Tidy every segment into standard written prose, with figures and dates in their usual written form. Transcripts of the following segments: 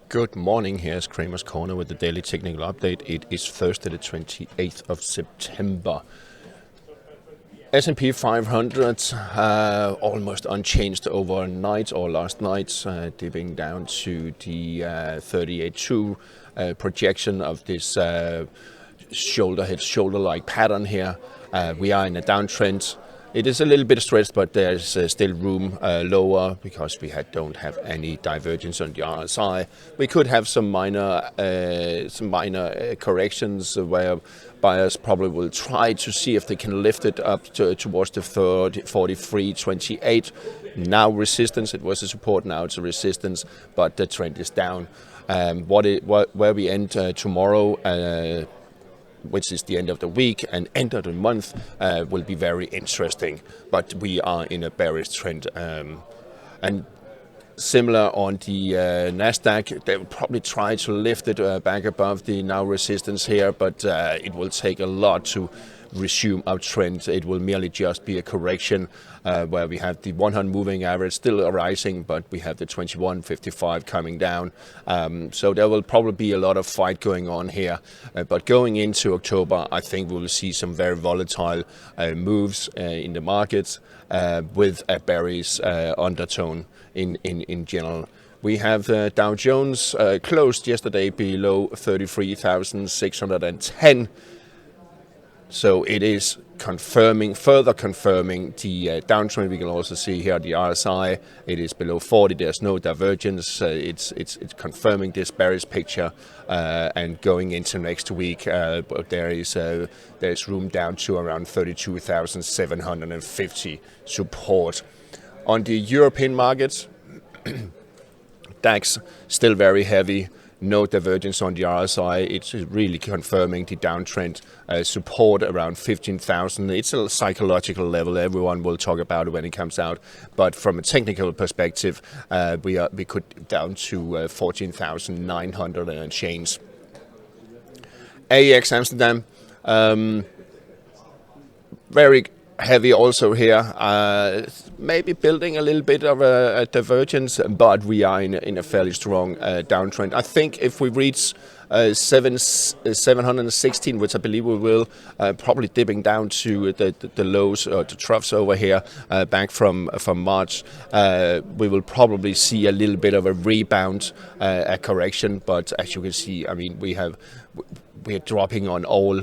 Good morning, here's Kramer's Corner with the daily technical update. It is Thursday the 28th of September. S&P 500 almost unchanged overnight or last night, dipping down to the 38.2 projection of this shoulder-like pattern here. We are in a downtrend. It is a little bit stretched, but there's still room lower because we don't have any divergence on the RSI. We could have some minor corrections where buyers probably will try to see if they can lift it up towards the 43.28. Now resistance. It was a support. Now it's a resistance, but the trend is down. Where we end tomorrow, which is the end of the week and end of the month, will be very interesting. But we are in a bearish trend. And similar on the Nasdaq, they will probably try to lift it back above the now resistance here, but it will take a lot to resume uptrend. It will merely just be a correction where we have the 100 moving average still rising, but we have the 21.55 coming down. So there will probably be a lot of fight going on here. But going into October, I think we will see some very volatile moves in the markets with a bearish undertone in general. We have Dow Jones closed yesterday below 33,610. So it is further confirming the downtrend. We can also see here the RSI. It is below 40. There's no divergence. It's confirming this bearish picture. And going into next week, there's room down to around 32,750 support. On the European markets, DAX still very heavy. No divergence on the RSI. It's really confirming the downtrend. Support around 15,000. It's a psychological level. Everyone will talk about it when it comes out. But from a technical perspective, we could down to 14,900 and change. AEX Amsterdam, very heavy also here, maybe building a little bit of a divergence, but we are in a fairly strong downtrend. I think if we reach 716, which I believe we will, probably dipping down to the lows or the troughs over here back from March, we will probably see a little bit of a rebound, a correction. But as you can see, I mean, we're dropping on all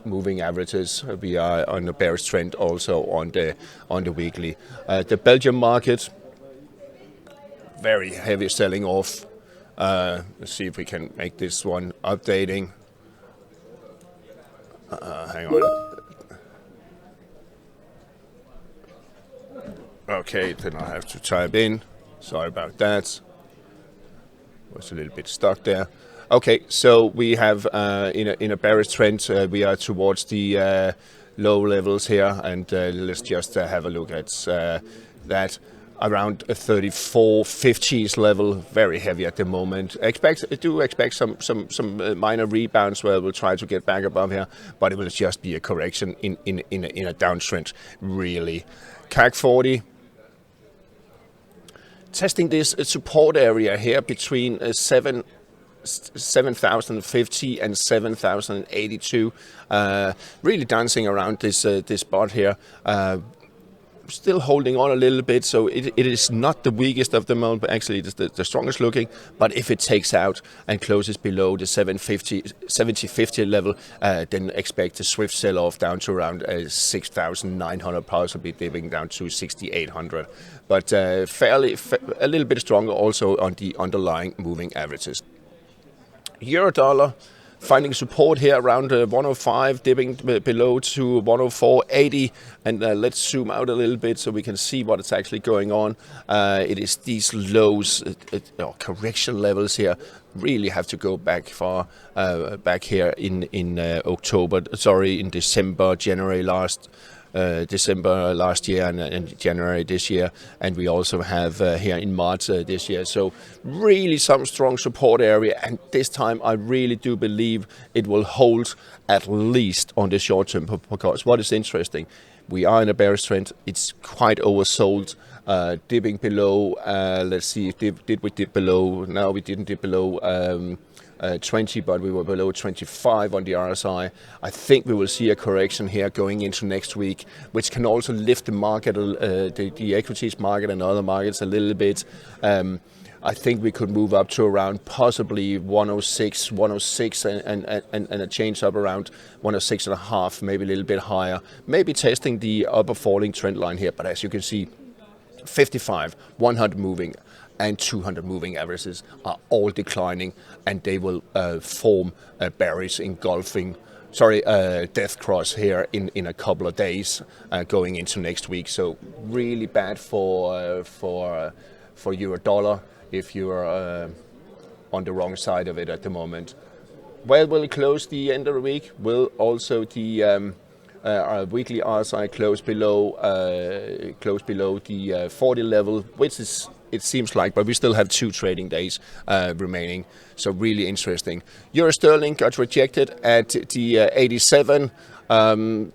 moving averages. We are on a bearish trend also on the weekly. The Belgian market, very heavy selling off. Let's see if we can make this one updating. Hang on. Okay, then I have to type in. Sorry about that. Was a little bit stuck there. Okay, so we have in a bearish trend, we are towards the low levels here, and let's just have a look at that. Around 34.50s level, very heavy at the moment. Do expect some minor rebounds where we'll try to get back above here, but it will just be a correction in a downtrend, really. CAC 40. Testing this support area here between 7,050 and 7,082, really dancing around this spot here, still holding on a little bit. So it is not the weakest of them all, but actually it is the strongest looking. But if it takes out and closes below the 70.50 level, then expect a swift sell-off down to around 6,900, possibly dipping down to 6,800. But a little bit stronger also on the underlying moving averages. Euro dollar finding support here around 105, dipping below to 104.80, and let's zoom out a little bit so we can see what is actually going on. It is these lows, correction levels here. Really have to go back far back here in December, January last. December last year and January this year, and we also have here in March this year. So really some strong support area, and this time I really do believe it will hold at least on the short term, because what is interesting, we are in a bearish trend. It's quite oversold. dipping below. Let's see, did we dip below? No, we didn't dip below 20, but we were below 25 on the RSI. I think we will see a correction here going into next week, which can also lift the market, the equities market and other markets a little bit. I think we could move up to around possibly 106 and a change up around 106 and a half, maybe a little bit higher, maybe testing the upper falling trend line here. But as you can see, 55, 100 moving and 200 moving averages are all declining, and they will form a bearish engulfing, death cross here in a couple of days going into next week. So really bad for euro dollar if you are on the wrong side of it at the moment. Where will it close the end of the week? Will also the our weekly RSI close below the 40 level, which is, it seems like, but we still have 2 trading days remaining. So really interesting. Euro sterling got rejected at the 87. Bears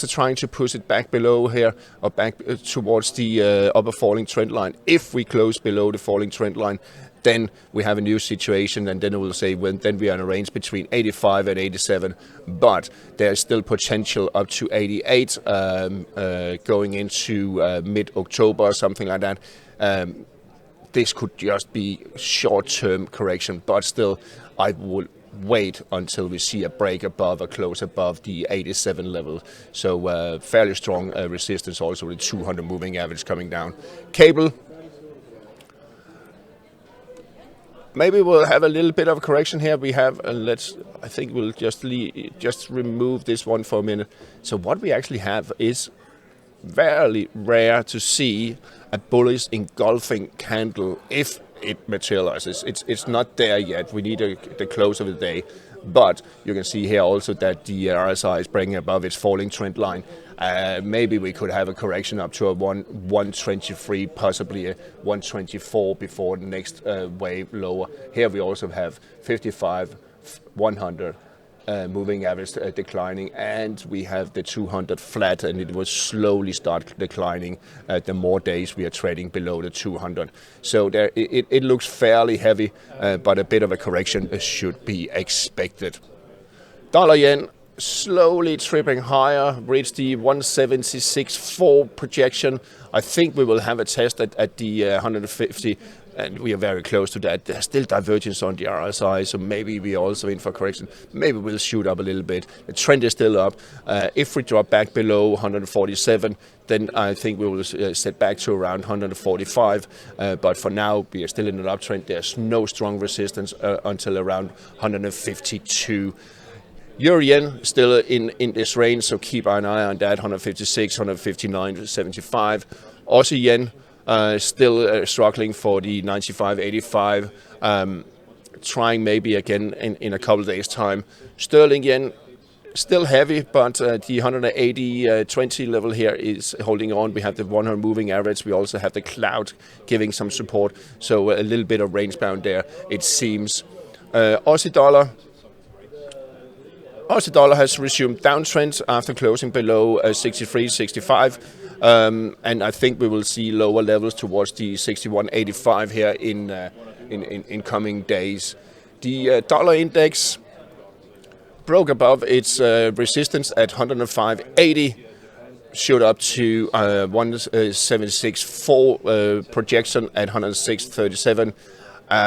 are trying to push it back below here, or back towards the upper falling trend line. If we close below the falling trend line, then we have a new situation, and then it will say then we are in a range between 85 and 87. But there's still potential up to 88 going into mid-October or something like that. This could just be short-term correction, but still, I will wait until we see a break above or close above the 87 level. So fairly strong resistance also with 200 moving average coming down. Cable. Maybe we'll have a little bit of a correction here. We have, I think we'll just remove this one for a minute. So what we actually have is very rare to see a bullish engulfing candle if it materializes. It's not there yet. We need the close of the day. But you can see here also that the RSI is breaking above its falling trend line. Maybe we could have a correction up to a 123, possibly a 124 before the next wave lower. Here we also have 55, 100 moving average declining, and we have the 200 flat, and it will slowly start declining the more days we are trading below the 200. So there, it looks fairly heavy, but a bit of a correction should be expected. Dollar yen slowly tripping higher, reached the 176.4 projection. I think we will have a test at the 150. And we are very close to that. There's still divergence on the RSI, so maybe we're also in for correction. Maybe we'll shoot up a little bit. The trend is still up. If we drop back below 147, then I think we will set back to around 145. But for now, we are still in an uptrend. There's no strong resistance until around 152. Euro yen still in this range, so keep an eye on that, 156, 159, 75. Aussie yen, still struggling for the 95, 85, trying maybe again in a couple of days' time. Sterling yen, still heavy, but the 180.20 level here is holding on. We have the 100 moving average. We also have the cloud giving some support, so a little bit of range bound there, it seems. Aussie dollar has resumed downtrend after closing below 63, 65. And I think we will see lower levels towards the 61.85 here in coming days. The dollar index broke above its resistance at 105.80, shoot up to 176.4 projection at 106.37.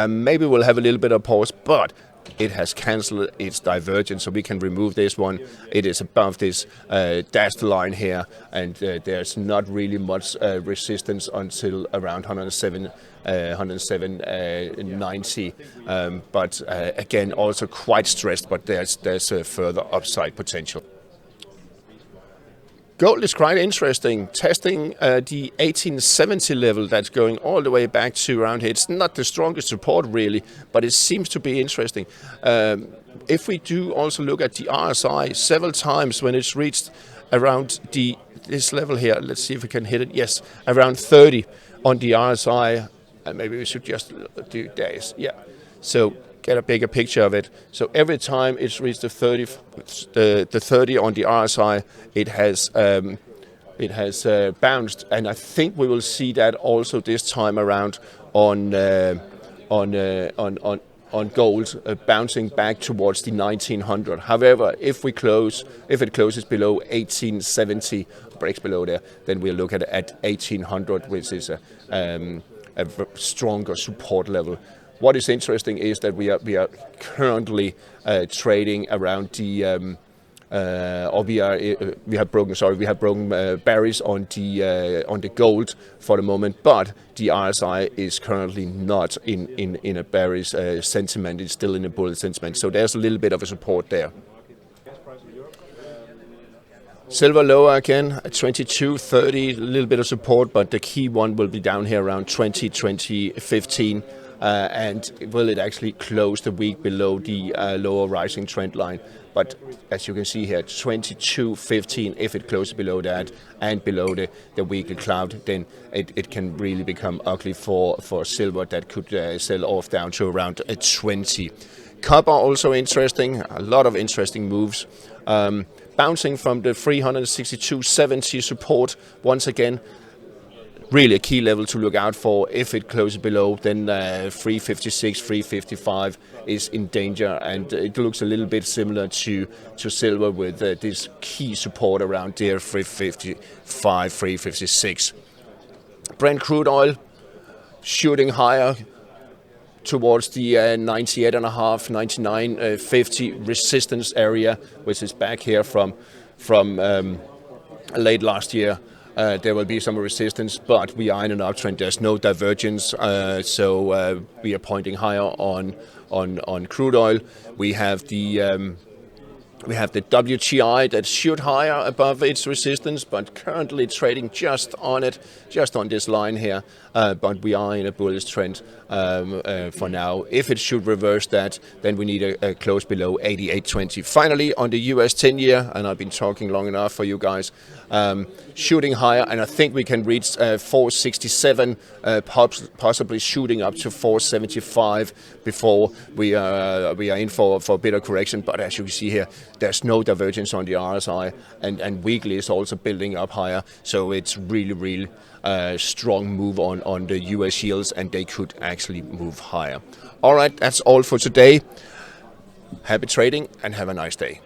Maybe we'll have a little bit of pause, but it has cancelled its divergence, so we can remove this one. It is above this dashed line here, and there's not really much resistance until around 107.90. But again, also quite stressed, but there's a further upside potential. Gold is quite interesting, testing the 1870 level that's going all the way back to around here. It's not the strongest support really, but it seems to be interesting. If we do also look at the RSI several times when it's reached around this level here, let's see if we can hit it. Yes, around 30 on the RSI, and maybe we should just do days. Yeah, so get a bigger picture of it. So every time it's reached the 30 on the RSI, it has It has bounced, and I think we will see that also this time around on gold, bouncing back towards the 1900. However, if it closes below 1870, breaks below there, then we'll look at 1800, which is a stronger support level. What is interesting is that we are currently trading around the we have broken bearish on the gold for the moment, but the RSI is currently not in a bearish sentiment. It's still in a bullish sentiment, so there's a little bit of a support there. Silver lower again at 22.30, a little bit of support, but the key one will be down here around 20.15. And will it actually close the week below the lower rising trend line? But as you can see here, 22.15, if it closes below that and below the weekly cloud, then it can really become ugly for silver. That could sell off down to around 20. Copper also interesting, a lot of interesting moves. Bouncing from the 362.70 support once again. Really a key level to look out for. If it closes below, then 356, 355 is in danger, and it looks a little bit similar to silver with this key support around there, 355, 356. Brent crude oil shooting higher towards the 98.5, 99.50 resistance area, which is back here from late last year. There will be some resistance, but we are in an uptrend. There's no divergence, so we are pointing higher on crude oil. We have the WTI that shoot higher above its resistance, but currently trading just on this line here. But we are in a bullish trend for now. If it should reverse that, then we need a close below 88.20. Finally, on the US 10-year, and I've been talking long enough for you guys, shooting higher, and I think we can reach 467, possibly shooting up to 475 before we are in for a bit of correction. But as you can see here, there's no divergence on the RSI, and weekly is also building up higher. So it's really strong move on the US yields, and they could actually move higher. All right, that's all for today. Happy trading and have a nice day.